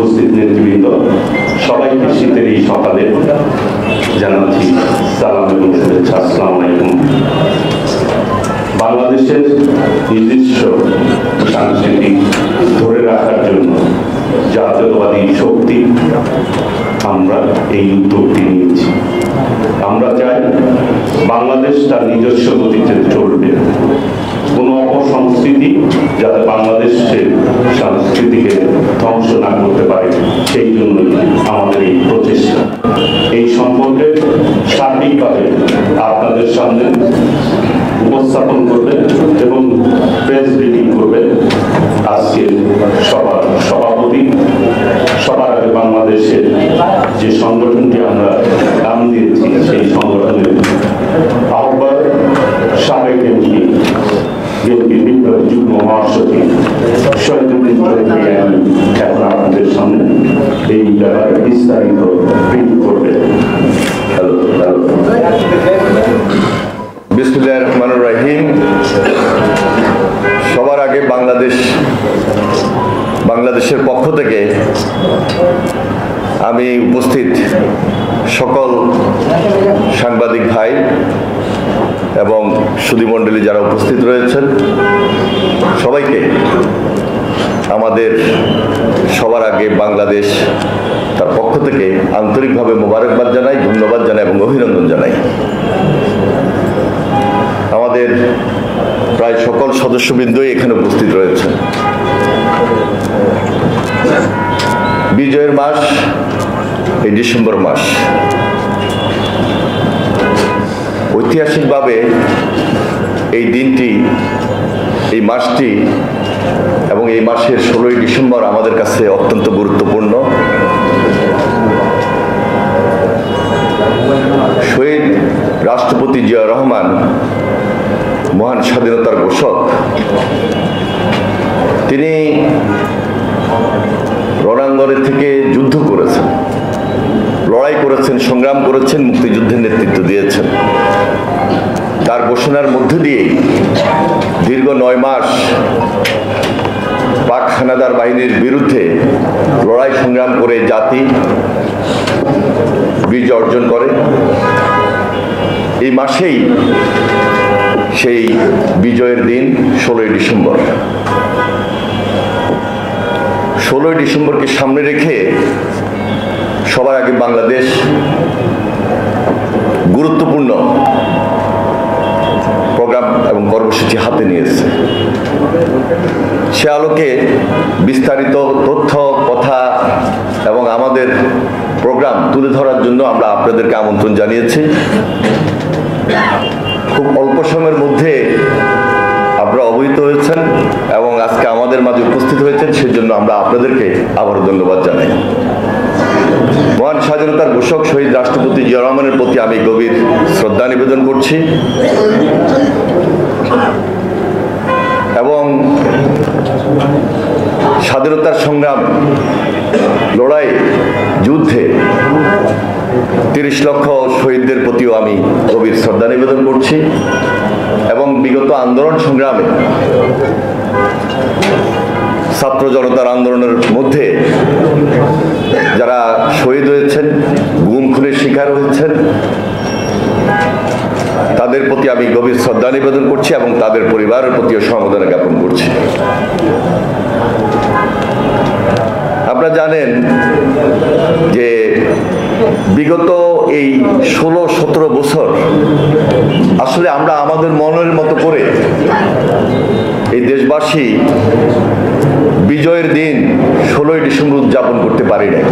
উপস্থিত নেতৃবৃন্দ, সবাইকে শীতের এই সকালে জানাচ্ছি সালাম এবং শুভেচ্ছা। আসসালামু আলাইকুম। বাংলাদেশের নিজস্ব সংস্কৃতি ধরে রাখার জন্য জাতীয়তাবাদী শক্তি আমরা এই উদ্যোগটি নিয়েছি। আমরা চাই বাংলাদেশ তার নিজস্ব গতিতে চলবে, কোনো অপসংস্কৃতি যাতে বাংলাদেশের সংস্কৃতিকে ধ্বংস না করতে পারে, সেই জন্য আমাদের এই প্রচেষ্টা। এই সম্পর্কে সার্বিকভাবে আপনাদের সামনে উপস্থাপন করবেন এবং প্রেস ব্রিফিং করবেন আজকের সভার সভাপতি, সবার আগে বাংলাদেশের যে সংগঠনটি আমরা নাম দিয়েছি সেই সংগঠনের আহ্বায়ক, সাবেক এমপি, বিএনপি বিপ্লবী যুগ্ম মহাসচিব শহীদুদ্দিন চৌধুরী এখন আপনাদের সামনে এই ব্যাপারে বিস্তারিত ব্রিফ করবে। বিসমিল্লাহির রহমানির রহিম। সবার আগে বাংলাদেশের পক্ষ থেকে আমি উপস্থিত সকল সাংবাদিক ভাই এবং সুধীমণ্ডলী যারা উপস্থিত রয়েছেন সবাইকে আমাদের সবার আগে বাংলাদেশ তার পক্ষ থেকে আন্তরিকভাবে মোবারকবাদ জানাই, ধন্যবাদ জানাই এবং অভিনন্দন জানাই। আমাদের প্রায় সকল সদস্যবৃন্দই এখানে উপস্থিত রয়েছেন। বিজয়ের মাস এই ডিসেম্বর মাস। ঐতিহাসিকভাবে এই দিনটি, এই মাসটি এবং এই মাসের 16ই ডিসেম্বর আমাদের কাছে অত্যন্ত গুরুত্বপূর্ণ। শহীদ রাষ্ট্রপতি জিয়াউর রহমান, মহান স্বাধীনতার ঘোষক, তিনি রণাঙ্গনে থেকে যুদ্ধ করেছেন, লড়াই করেছেন, সংগ্রাম করেছেন, মুক্তিযুদ্ধের নেতৃত্ব দিয়েছেন। তার ঘোষণার মধ্য দিয়েই দীর্ঘ 9 মাস পাক হানাদার বাহিনীর বিরুদ্ধে লড়াই সংগ্রাম করে জাতি বিজয় অর্জন করে। এই মাসেই সেই বিজয়ের দিন 16ই ডিসেম্বর। 16ই ডিসেম্বরকে সামনে রেখে সবার আগে বাংলাদেশ গুরুত্বপূর্ণ প্রোগ্রাম এবং কর্মসূচি হাতে নিয়েছে। সে আলোকে বিস্তারিত তথ্য, কথা এবং আমাদের প্রোগ্রাম তুলে ধরার জন্য আমরা আপনাদেরকে আমন্ত্রণ জানিয়েছি। খুব অল্প সময়ের মধ্যে আপনারা অবহিত হয়েছেন এবং আজকে আমাদের মাঝে উপস্থিত হয়েছেন, সেজন্য আমরা আপনাদেরকে আবারও ধন্যবাদ জানাই। মহান স্বাধীনতার ঘোষক শহীদ রাষ্ট্রপতি জিয়াউর রহমানের প্রতি আমি গভীর শ্রদ্ধা নিবেদন করছি এবং স্বাধীনতার সংগ্রাম, লড়াই, যুদ্ধে 30 লক্ষ শহীদদের প্রতিও আমি গভীর শ্রদ্ধা নিবেদন করছি এবং বিগত আন্দোলন সংগ্রামে ছাত্র জনতার আন্দোলনের মধ্যে যারা শহীদ হয়েছেন, গুম খুনের শিকার হয়েছেন, তাদের প্রতি আমি গভীর শ্রদ্ধা নিবেদন করছি এবং তাদের পরিবারের প্রতিও সমবেদনা জ্ঞাপন করছি। আপনারা জানেন যে বিগত এই 16-17 বছর আসলে আমরা আমাদের মনের মতো করে এই দেশবাসী বিজয়ের দিন 16ই ডিসেম্বর উদযাপন করতে পারি নাই।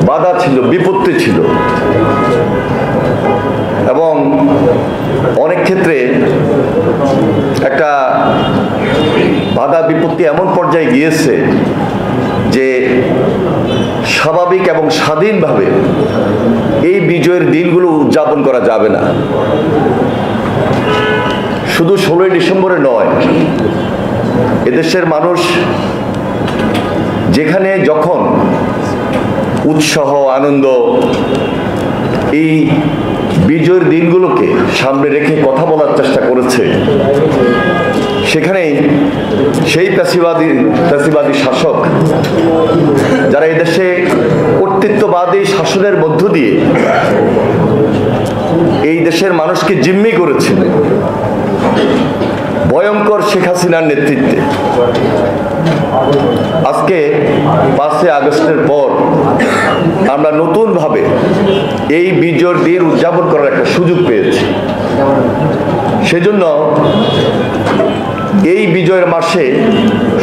বাধা ছিল, বিপত্তি ছিল এবং অনেক ক্ষেত্রে একটা বাধা বিপত্তি এমন পর্যায়ে গিয়েছে যে স্বাভাবিক এবং স্বাধীনভাবে এই বিজয়ের দিনগুলো উদযাপন করা যাবে না। শুধু 16ই ডিসেম্বরে নয়, এদেশের মানুষ যেখানে যখন উৎসাহ, আনন্দ, এই বিজয়ের দিনগুলোকে সামনে রেখে কথা বলার চেষ্টা করেছে, সেখানেই সেই ফ্যাসিবাদী শাসক যারা এই দেশে কর্তৃত্ববাদী শাসনের মধ্য দিয়ে এই দেশের মানুষকে জিম্মি করেছিলেন, ভয়ঙ্কর শেখ হাসিনার নেতৃত্বে আজকে 5 আগস্টের পর আমরা নতুনভাবে এই বিজয়ের দিন উদযাপন করার একটা সুযোগ পেয়েছি। সেজন্য এই বিজয়ের মাসে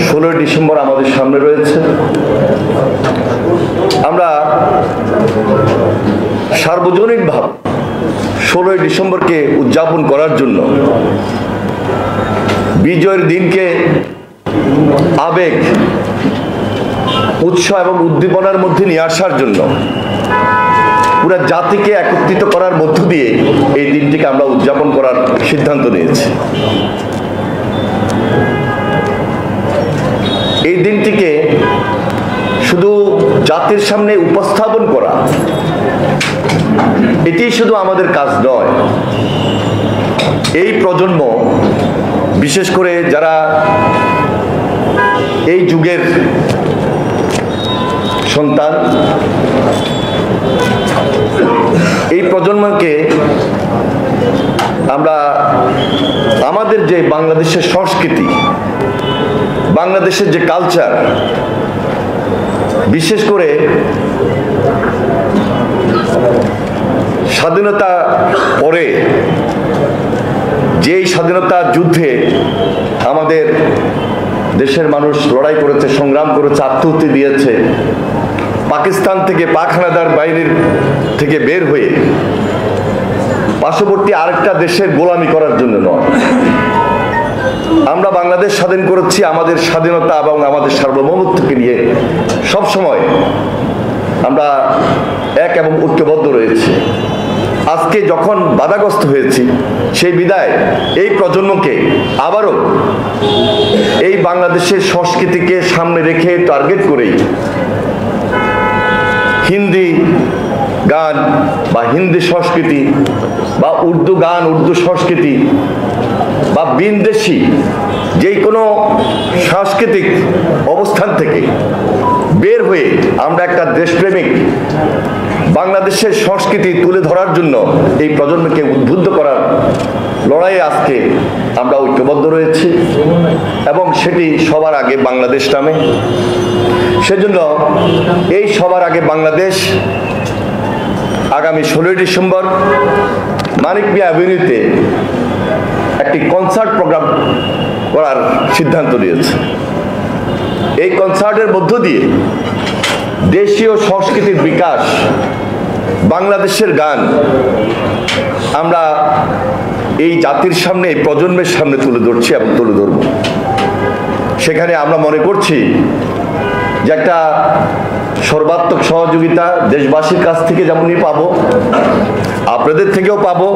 16 ডিসেম্বর আমাদের সামনে রয়েছে। আমরা সার্বজনীনভাবে 16 ডিসেম্বরকে উদযাপন করার জন্য, বিজয়ের দিনকে আবেগ, উৎসাহ এবং উদ্দীপনার মধ্যে নিয়ে আসার জন্য, পুরা জাতিকে একত্রিত করার মধ্য দিয়ে এই দিনটিকে আমরা উদযাপন করার সিদ্ধান্ত নিয়েছি। এই দিনটিকে শুধু জাতির সামনে উপস্থাপন করা এটি শুধু আমাদের কাজ নয়। এই প্রজন্ম, বিশেষ করে যারা এই যুগের সন্তান, এই প্রজন্মকে আমরা আমাদের যে বাংলাদেশের সংস্কৃতি, বাংলাদেশের যে কালচার, বিশেষ করে স্বাধীনতা পরে যেই স্বাধীনতা যুদ্ধে আমাদের দেশের মানুষ লড়াই করেছে, সংগ্রাম করেছে, আত্মহত্যা দিয়েছে, পাকিস্তান থেকে, পাক হানাদার বাহিনীর থেকে বের হয়ে পার্শ্ববর্তী আরেকটা দেশের গোলামি করার জন্য নয়। আমরা বাংলাদেশ স্বাধীন করেছি আমাদের স্বাধীনতা এবং আমাদের সার্বভৌমত্বকে নিয়ে সবসময় আমরা এক এবং ঐক্যবদ্ধ রয়েছি। আজকে যখন বাধাগ্রস্ত হয়েছি, সেই বিদায় এই প্রজন্মকে আবারও এই বাংলাদেশের সংস্কৃতিকে সামনে রেখে টার্গেট করেই হিন্দি গান বা হিন্দি সংস্কৃতি বা উর্দু গান, উর্দু সংস্কৃতি বা বিনদেশি যেই কোনো সাংস্কৃতিক অবস্থান থেকে বের হয়ে আমরা একটা দেশপ্রেমিক বাংলাদেশের সংস্কৃতি তুলে ধরার জন্য এই প্রজন্মকে উদ্বুদ্ধ করার লড়াইয়ে আজকে আমরা ঐক্যবদ্ধ রয়েছি এবং সেটি সবার আগে বাংলাদেশ নামে। সেজন্য এই সবার আগে বাংলাদেশ আগামী 16 ডিসেম্বর মানিক মিয়া অ্যাভিনিউতে একটি কনসার্ট প্রোগ্রাম করার সিদ্ধান্ত নিয়েছে। এই কনসার্টের মধ্য দিয়ে দেশীয় সংস্কৃতির বিকাশ, বাংলাদেশের গান আমরা এই জাতির সামনে, এই প্রজন্মের সামনে তুলে ধরছি এবং তুলে ধরব। সেখানে আমরা মনে করছি যে একটা সর্বাত্মক সহযোগিতা দেশবাসীর কাছ থেকে যেমনই পাবো, আপনাদের থেকেও পাবো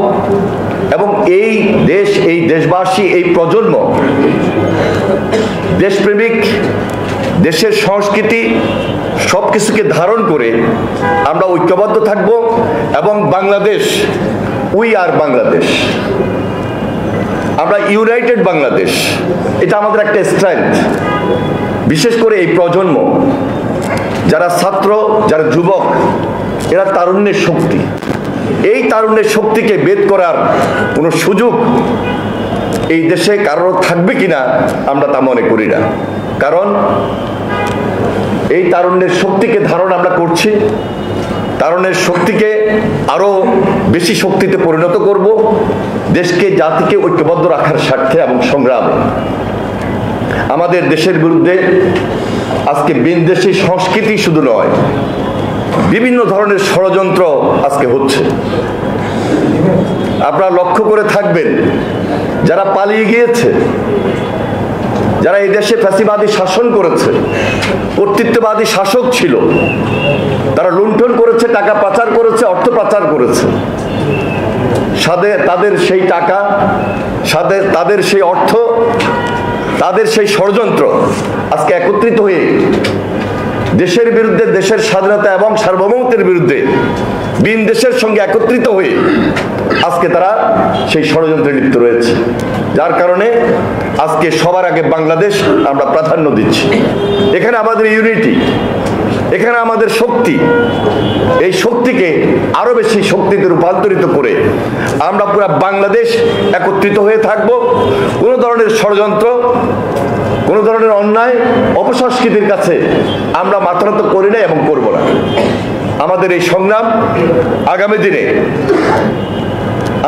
এবং এই দেশ, এই দেশবাসী, এই প্রজন্ম দেশপ্রেমিক, দেশের সংস্কৃতি সবকিছুকে ধারণ করে আমরা ঐক্যবদ্ধ থাকব এবং বাংলাদেশ, উই আর বাংলাদেশ, আমরা ইউনাইটেড বাংলাদেশ, এটা আমাদের একটা স্ট্রেংথ। বিশেষ করে এই প্রজন্ম, যারা ছাত্র, যারা যুবক, এরা তারুণ্যের শক্তি। এই তারুণ্যের শক্তিকে ভেদ করার কোনো সুযোগ এই দেশে কারোর থাকবে কিনা আমরা তা মনে করি না। কারণ এই তারুণ্যের শক্তিকে ধারণ আমরা করছি, তারুণ্যের শক্তিকে আরো বেশি শক্তিতে পরিণত করব দেশকে, জাতিকে ঐক্যবদ্ধ রাখার স্বার্থে এবং সংগ্রামে। আমাদের দেশের বিরুদ্ধে আজকে বিনদেশী সংস্কৃতি শুধু নয়, বিভিন্ন ধরনের ষড়যন্ত্র আজকে হচ্ছে। আপনারা লক্ষ্য করে থাকবেন, যারা পালিয়ে গিয়েছে, যারা এই দেশে ফ্যাসিবাদী শাসন করেছে, কর্তৃত্ববাদী শাসক ছিল, তারা লুণ্ঠন করেছে, টাকা পাচার করেছে, অর্থ পাচার করেছে। তাদের সেই টাকা, তাদের সেই অর্থ, তাদের সেই ষড়যন্ত্র আজকে একত্রিত হয়ে দেশের বিরুদ্ধে, দেশের স্বাধীনতা এবং সার্বভৌমত্বের বিরুদ্ধে ভিন দেশের সঙ্গে একত্রিত হয়ে আজকে তারা সেই ষড়যন্ত্রে লিপ্ত রয়েছে, যার কারণে আজকে সবার আগে বাংলাদেশ আমরা প্রাধান্য দিচ্ছি। এখানে আমাদের ইউনিটি, এখানে আমাদের শক্তি, এই শক্তিকে আরো বেশি শক্তিতে রূপান্তরিত করে আমরা পুরো বাংলাদেশ একত্রিত হয়ে থাকব। কোনো ধরনের ষড়যন্ত্র, কোনো ধরনের অন্যায়, অপসংস্কৃতির কাছে আমরা মাথা নত করি না এবং করব না। আমাদের এই সংগ্রাম আগামী দিনে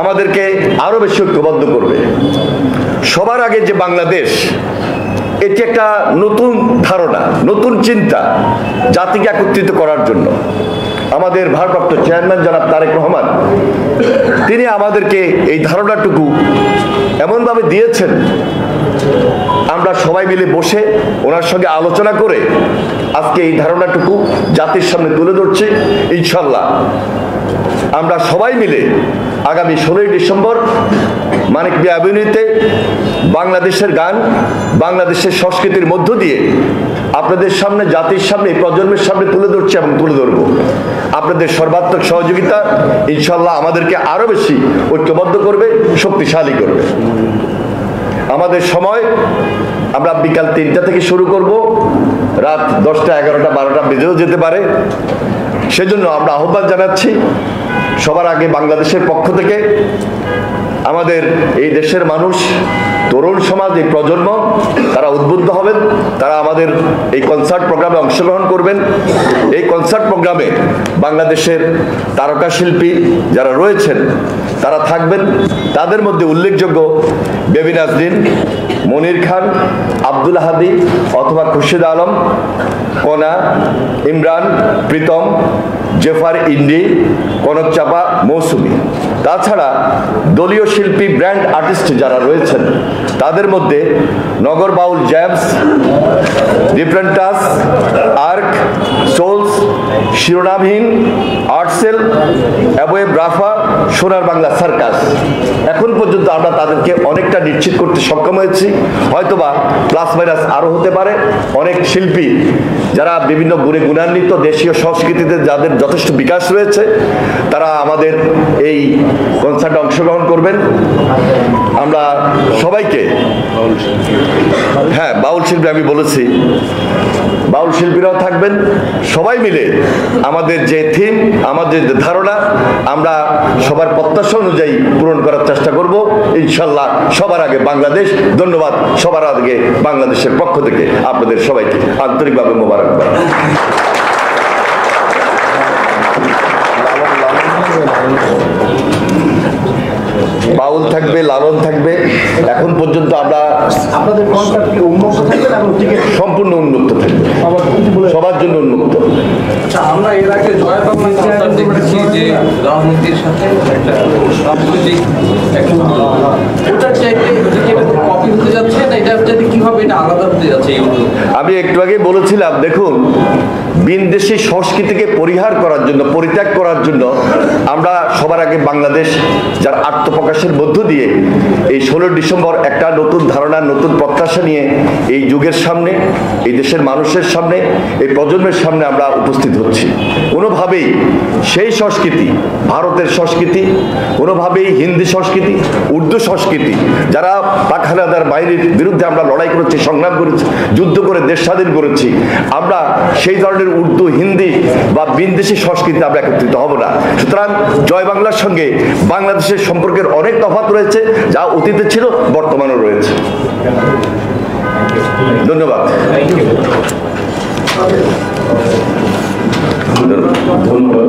আমাদেরকে আরো বেশি ঐক্যবদ্ধ করবে। সবার আগে যে বাংলাদেশ, এটি একটা নতুন ধারণা, নতুন চিন্তা জাতিকে একত্রিত করার জন্য আমাদের ভারপ্রাপ্ত চেয়ারম্যান জনাব তারেক রহমান তিনি আমাদেরকে এই ধারণাটুকু এমনভাবে দিয়েছেন, আমরা সবাই মিলে বসে ওনার সঙ্গে আলোচনা করে আজকে এই ধারণাটুকু জাতির সামনে তুলে ধরছি। ইনশাল্লাহ আমরা সবাই মিলে আগামী 16ই ডিসেম্বর মানিক মিয়া অ্যাভিনিউতে বাংলাদেশের গান, বাংলাদেশের সংস্কৃতির মধ্য দিয়ে আপনাদের সামনে, জাতির সামনে, প্রজন্মের সামনে তুলে ধরছি এবং তুলে ধরব। আপনাদের সর্বাত্মক সহযোগিতা ইনশাল্লাহ আমাদেরকে আরো বেশি ঐক্যবদ্ধ করবে, শক্তিশালী করবে। আমাদের সময় আমরা বিকাল 3টা থেকে শুরু করব, রাত 10টা, 11টা, 12টা বেজেও যেতে পারে। সেজন্য আমরা আহ্বান জানাচ্ছি সবার আগে বাংলাদেশের পক্ষ থেকে আমাদের এই দেশের মানুষ, তরুণ সমাজ, এই প্রজন্ম তারা উদ্বুদ্ধ হবেন, তারা আমাদের এই কনসার্ট প্রোগ্রামে অংশগ্রহণ করবেন। এই কনসার্ট প্রোগ্রামে বাংলাদেশের তারকা শিল্পী যারা রয়েছেন তারা থাকবেন। তাদের মধ্যে উল্লেখযোগ্য বেবি নাজরিন, মনির খান, আব্দুল হাদি অথবা খুরশিদ আলম, কনা, ইমরান, প্রীতম, জেফার ইন্ডি, কনক চাপা, মৌসুমী। তাছাড়া দলীয় শিল্পী, ব্র্যান্ড আর্টিস্ট যারা রয়েছেন তাদের মধ্যে নগর বাউল জ্যামস, ডিফারেন্ট টাস, আর্ক, সোলস, শিরোনামহীন, আর্টসেল, অ্যাবোয়েব রাফা, সোনার বাংলা সার্কাস। এখন পর্যন্ত আমরা তাদেরকে অনেকটা নিশ্চিত করতে সক্ষম হয়েছি, হয়তোবা প্লাস মাইনাস আরও হতে পারে। অনেক শিল্পী যারা বিভিন্ন গুণে গুণান্বিত, দেশীয় সংস্কৃতিতে যাদের যথেষ্ট বিকাশ রয়েছে, তারা আমাদের এই কনসার্টে অংশগ্রহণ করবেন। আমরা সবাইকে, হ্যাঁ বাউল শিল্পী আমি বলেছি, বাউল শিল্পীরাও থাকবেন। সবাই মিলে আমাদের যে থিম, আমাদের যে ধারণা, আমরা সবার প্রত্যাশা অনুযায়ী পূরণ করার চেষ্টা করব ইনশাল্লাহ। সবার আগে বাংলাদেশ। ধন্যবাদ। সবার আগে বাংলাদেশের পক্ষ থেকে আপনাদের সবাইকে আন্তরিকভাবে মোবারকবাদ। বাউল থাকবে, লালন থাকবে। এখন পর্যন্ত আমরা আপনাদের কনসার্ট কি উন্মুক্ত থাকবে না টিকিট সম্পূর্ণ উন্মুক্ত থাকবে, সবার জন্য উন্মুক্ত। আচ্ছা, আমরা এর আগে জয় বাংলা কনসার্ট দেখেছি যে রাজনীতির সাথে একটা সাংস্কৃতিক ওটার চাইতে কপি হতে যাচ্ছে না, এটার চাইতে কিভাবে এটা আলাদা হতে যাচ্ছে? আমি একটু আগে বলেছিলাম, দেখুন বিনদেশী সংস্কৃতিকে পরিহার করার জন্য, পরিত্যাগ করার জন্য আমরা সবার আগে বাংলাদেশ যার আত্মপ্রকাশের মধ্য দিয়ে এই 16 ডিসেম্বর একটা নতুন ধারণা, নতুন প্রত্যাশা নিয়ে এই যুগের সামনে, এই দেশের মানুষের সামনে, এই প্রজন্মের সামনে আমরা উপস্থিত হচ্ছি। কোনোভাবেই সেই সংস্কৃতি, ভারতের সংস্কৃতি, কোনোভাবেই হিন্দি সংস্কৃতি, উর্দু সংস্কৃতি, যারা পাক হানাদার বাহিনীর বিরুদ্ধে আমরা লড়াই করেছি, সংগ্রাম করেছি, যুদ্ধ করে দেশ স্বাধীন করেছি, আমরা সেই ধরনের উর্দু, হিন্দি বা বিনদেশী সংস্কৃতি আমরা একত্রিত হব না। সুতরাং জয় বাংলার সঙ্গে বাংলাদেশের সম্পর্কের অনেক তফাৎ রয়েছে, যা অতীতে ছিল বর্তমানেও রয়েছে। ধন্যবাদ। ধন্যবাদ।